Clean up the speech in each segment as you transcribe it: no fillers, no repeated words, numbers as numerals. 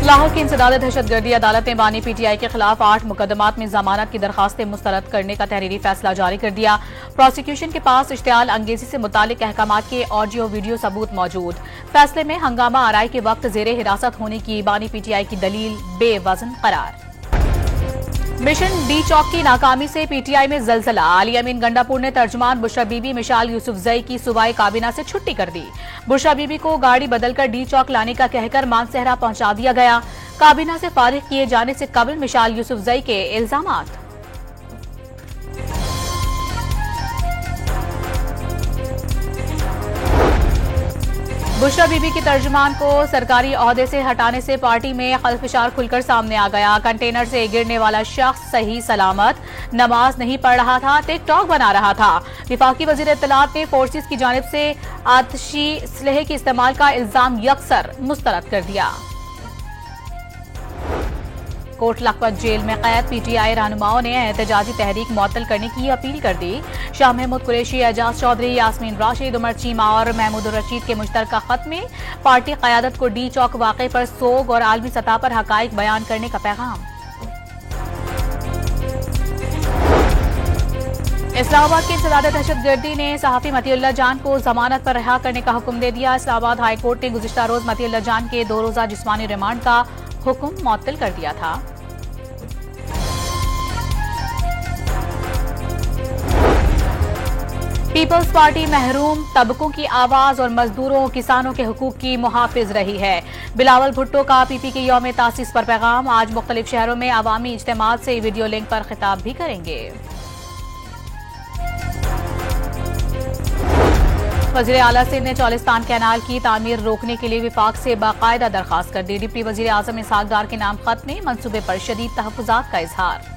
लाहौर की इंसदाद दहशतगर्दी अदालत ने बानी पीटीआई के खिलाफ 8 मुकदमात में जमानत की दरखास्तें मुस्तरद करने का तहरीरी फैसला जारी कर दिया। प्रोसिक्यूशन के पास इश्तियाल अंगेजी से मुतालिक अहकाम के ऑडियो वीडियो सबूत मौजूद। फैसले में हंगामा आराई के वक्त जेर हिरासत होने की बानी पीटीआई की दलील बेवजन करार। मिशन डी चौक की नाकामी से पीटीआई में जलजला। अली अमीन गंडापुर ने तर्जुमान बुशरा बीबी मिशाल यूसुफजई की सूबाई काबीना से छुट्टी कर दी। बुशरा बीबी को गाड़ी बदलकर डी चौक लाने का कहकर मानसहरा पहुंचा दिया गया। काबीना से फारिग किए जाने से कबल मिशाल यूसुफजई के इल्जामात। बुशरा बीबी की तर्जुमान को सरकारी ओहदे से हटाने से पार्टी में खलफिशार खुलकर सामने आ गया। कंटेनर से गिरने वाला शख्स सही सलामत नमाज नहीं पढ़ रहा था, टिकटॉक बना रहा था। विफाकी वजीर इत्तलात ने फोर्सेस की जानिब से आतशी स्लेह के इस्तेमाल का इल्जाम यकसर मुस्तरद कर दिया। कोट लखपत जेल में कैद पीटीआई रहनुमाओं ने एहतजाजी तहरीक मुअत्तल करने की अपील कर दी। शाह महमूद कुरैशी, एजाज चौधरी, यास्मीन राशिद, उमर चीमा और महमूद रशीद के मुश्तरका खत में पार्टी क़यादत को डी चौक वाक़े पर सोग और आलमी सतह पर हक़ाइक़ बयान करने का पैगाम। इस्लामाबाद की इंसदाद दहशतगर्दी ने सहाफ़ी मतीउल्लाह जान को जमानत पर रिहा करने का हुक्म दे दिया। इस्लामाबाद हाई कोर्ट ने गुज़िश्ता रोज मतीउल्लाह जान के 2 रोज़ा जिस्मानी रिमांड का हुक्म मुअत्तल कर दिया था। पीपल्स पार्टी महरूम तबकों की आवाज और मजदूरों किसानों के हुकूक की मुहाफिज रही है। बिलावल भुट्टो का पीपी के यौम तासीस पर पैगाम। आज मुख्तलिफ शहरों में अवामी इज्तिमात से वीडियो लिंक पर खिताब भी करेंगे। वज़ीर आला सिंध ने चौलिस्तान कैनाल की तामीर रोकने के लिए विफाक से बाकायदा दरखास्त कर दी। डिप्टी वज़ीर आज़म इसहाक डार के नाम खत में मंसूबे पर शदीद तहफ़्फ़ुज़ात का इजहार।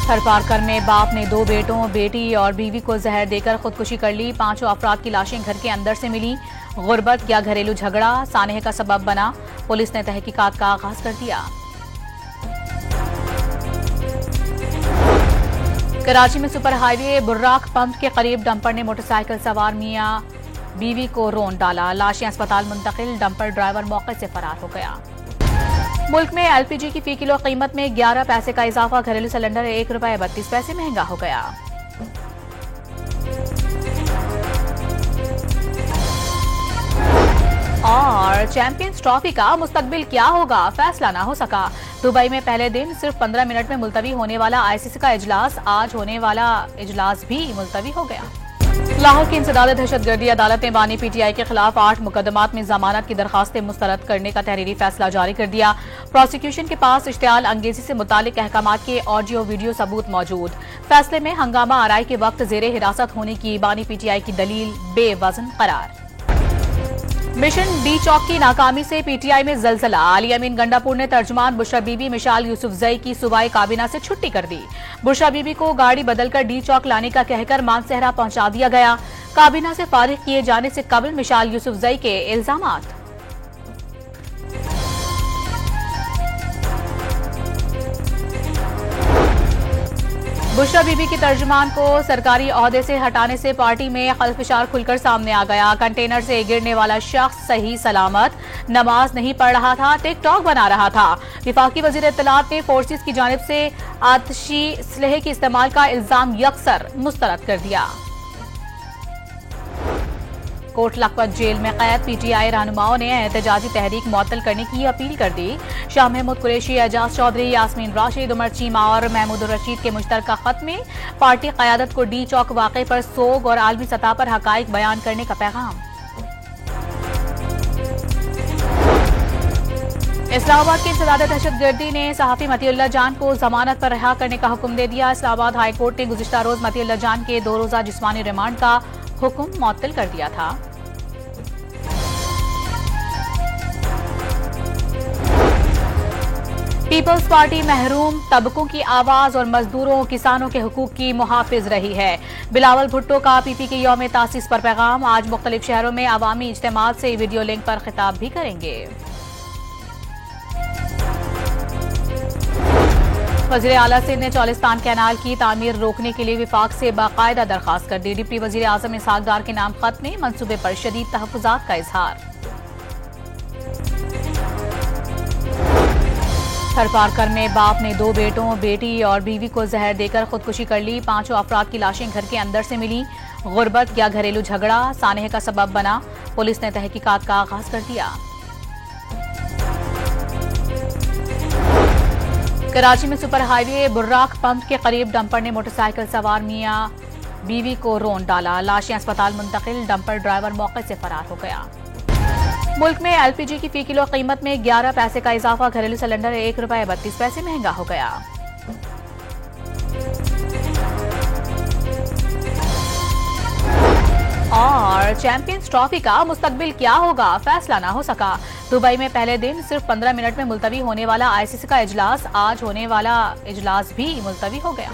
थरपारकर में बाप ने 2 बेटों, बेटी और बीवी को जहर देकर खुदकुशी कर ली। 5 अफराद की लाशें घर के अंदर से मिली। गुर्बत या घरेलू झगड़ा सानहे का सबब बना। पुलिस ने तहकीकात का आगाज कर दिया। कराची में सुपर हाईवे बुर्राक पंप के करीब डंपर ने मोटरसाइकिल सवार मियां बीवी को रौंद डाला। लाशें अस्पताल मुंतकिल। डंपर ड्राइवर मौके से फरार हो गया। मुल्क में एलपीजी की फी किलो कीमत में 11 पैसे का इजाफा। घरेलू सिलेंडर ₹1.32 महंगा हो गया। और चैंपियंस ट्रॉफी का मुस्तकबिल क्या होगा, फैसला ना हो सका। दुबई में पहले दिन सिर्फ 15 मिनट में मुलतवी होने वाला आईसीसी का इजलास, आज होने वाला इजलास भी मुलतवी हो गया। लाहौर की इंसदाद दहशतगर्दी अदालत ने बानी पीटीआई के खिलाफ 8 मुकदमात में जमानत की दरखास्तें मुस्तरद करने का तहरीरी फैसला जारी कर दिया। प्रोसिक्यूशन के पास इश्तियाल अंगेजी से मुतालिक अहकाम के ऑडियो वीडियो सबूत मौजूद। फैसले में हंगामा आराई के वक्त जेर हिरासत होने की बानी पीटीआई की दलील बेवजन करार। मिशन डी चौक की नाकामी से पीटीआई में जलजला। अली अमीन गंडापुर ने तर्जुमान बुशरा बीबी मिशाल यूसुफजई की सूबाई काबीना से छुट्टी कर दी। बुशरा बीबी को गाड़ी बदलकर डी चौक लाने का कहकर मानसहरा पहुंचा दिया गया। काबीना से फारिग किए जाने से कबल मिशाल यूसुफजई के इल्जामात। बुशरा बीबी की तर्जुमान को सरकारी ओहदे से हटाने से पार्टी में खलफिशार खुलकर सामने आ गया। कंटेनर से गिरने वाला शख्स सही सलामत नमाज नहीं पढ़ रहा था, टिकटॉक बना रहा था। विफाकी वजीर इत्तलात ने फोर्सेस की जानिब से आतशी स्लेह के इस्तेमाल का इल्जाम यकसर मुस्तरद कर दिया। कोट लखपत जेल में कैद पीटीआई रहनुमाओं ने एहतजाजी तहरीक मुअत्तल करने की अपील कर दी। शाह महमूद कुरैशी, एजाज चौधरी, यास्मीन राशिद, उमर चीमा और महमूद रशीद के मुश्तरका खत में पार्टी क़यादत को डी चौक वाक़े पर सोग और आलमी सतह पर हक़ाइक़ बयान करने का पैगाम। इस्लामाबाद की इंसदाद दहशतगर्दी ने सहाफ़ी मतीउल्लाह जान को जमानत पर रिहा करने का हुक्म दे दिया। इस्लामाबाद हाई कोर्ट ने गुज़िश्ता रोज मतीउल्लाह जान के 2 रोज़ा जिस्मानी रिमांड का हुक्म मुअत्तल कर दिया था। पीपल्स पार्टी महरूम तबकों की आवाज और मजदूरों किसानों के हुकूक की मुहाफिज रही है। बिलावल भुट्टो का पीपी के यौम तासीस पर पैगाम। आज मुख्तलिफ शहरों में अवामी इज्तिमात से वीडियो लिंक पर खिताब भी करेंगे। वजीर आला सिंध ने चौलिस्तान कैनाल की तामीर रोकने के लिए विफाक से बाकायदा दरखास्त कर दी। डिप्टी वजीर आजम इसहाक डार के नाम खत में मंसूबे पर शदीद तहफ्फुजात का इजहार। थरपारकर में बाप ने 2 बेटों, बेटी और बीवी को जहर देकर खुदकुशी कर ली। 5 अफराद की लाशें घर के अंदर से मिली। गुर्बत या घरेलू झगड़ा सानहे का सबब बना। पुलिस ने तहकीकात का आगाज कर दिया। कराची में सुपर हाईवे बुर्राक पंप के करीब डंपर ने मोटरसाइकिल सवार मियां बीवी को रौंद डाला। लाशें अस्पताल मुंतकिल। डंपर ड्राइवर मौके से फरार हो गया। मुल्क में एलपीजी की फी किलो कीमत में 11 पैसे का इजाफा। घरेलू सिलेंडर ₹1.32 महंगा हो गया। और चैंपियंस ट्रॉफी का मुस्तकबिल क्या होगा, फैसला ना हो सका। दुबई में पहले दिन सिर्फ 15 मिनट में मुलतवी होने वाला आईसीसी का इजलास, आज होने वाला इजलास भी मुलतवी हो गया।